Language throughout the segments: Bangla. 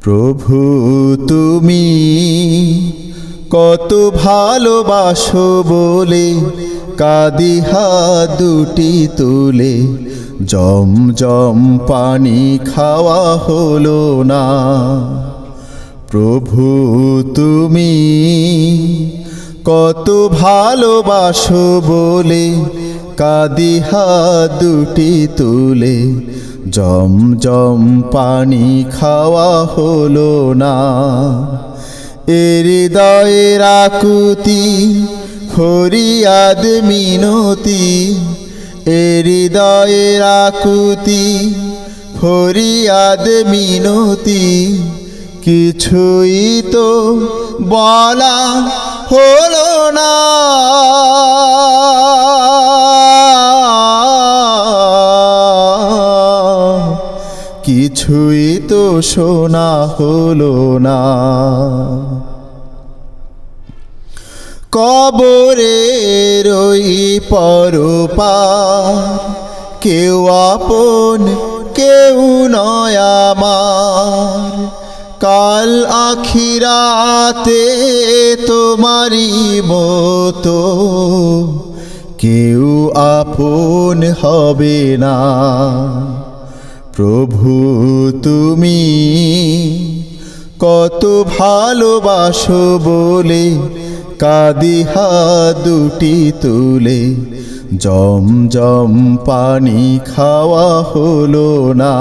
প্রভু তুমি কত ভালোবাসো বলে কাঁদি হাত দুটি তুলে, জম জম পানি খাওয়া হলো না। প্রভু তুমি কত ভালোবাসো বলে কাঁদি হাত দুটি তুলে, জম জম পানি খাওয়া হলো না। হৃদয়ের আকুতি ফরিয়াদ মিনতি, হৃদয়ের আকুতি ফরিয়াদ মিনতি, কিছুই তো বলা হলো না। কিছুই তো শোনা হলো না। কবরের ওই পরপার কেউ আপন কেউ নয় আমার, কাল আখিরাতে তোমারই মতো কেউ আপন হবে না। প্রভু তুমি কত ভালোবাসো বলে কাঁদি হাত দুটি তুলে, জম জম পানি খাওয়া হলো না।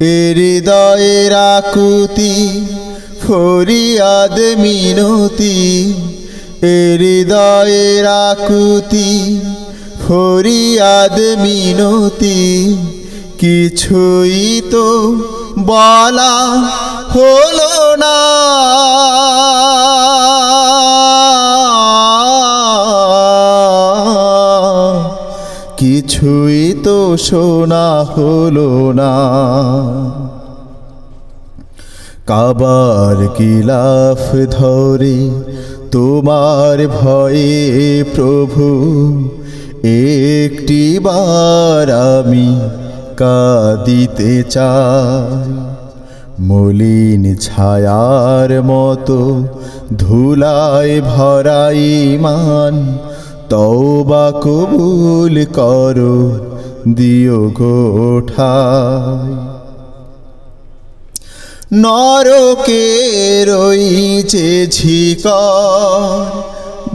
হৃদয়ের আকুতি ফরিয়াদ মিনতি, হৃদয়ের আকুতি ফরিয়াদ মিনতি, কিছুই তো বলা হলো না। কিছুই তো শোনা হলো না। কাবার গিলাফ ধরে তোমার ভয়ে প্রভু, একটি বার আমি কাঁদিতে চাই। মলিন ছায়ার মতো ধুলায় ভরা ঈমান, তওবা কবুল করো দিও গো ঠাই। নরকের ওই যে ঝিকর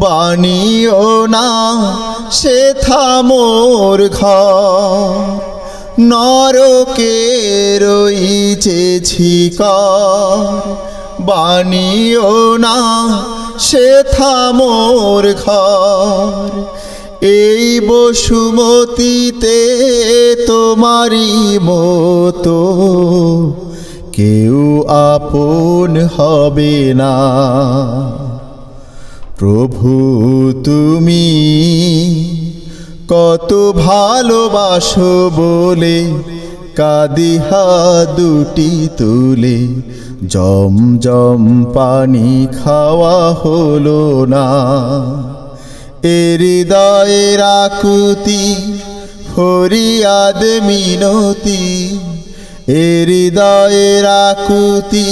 বানিও না সেথা মোর ঘর, নরকের ওই যে ঝিকর বানিও না সেথা মোর ঘর। এই বসুমতীতে তোমারই মতো কেউ আপন হবে না। প্রভু তুমি কত ভালোবাসো বলে কাঁদি হাত দুটি তুলে, জম জম পানি খাওয়া হলো না। হৃদয়ের আকুতি ফরিয়াদ মিনতি, হৃদয়ের আকুতি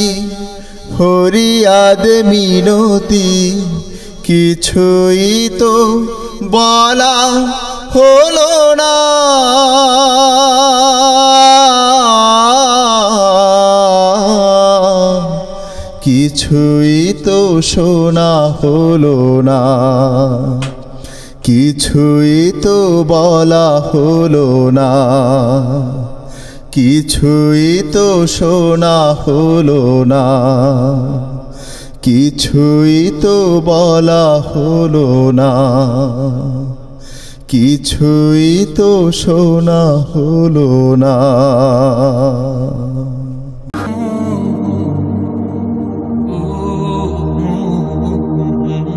ফরিয়াদ মিনতি, কিছুই তো বলা হলো না। কিছুই তো শোনা হলো না। কিছুই তো বলা হলো না। কিছুই তো শোনা হলো না। কিছুই তো বলা হলো না। কিছুই তো শোনা হলো না।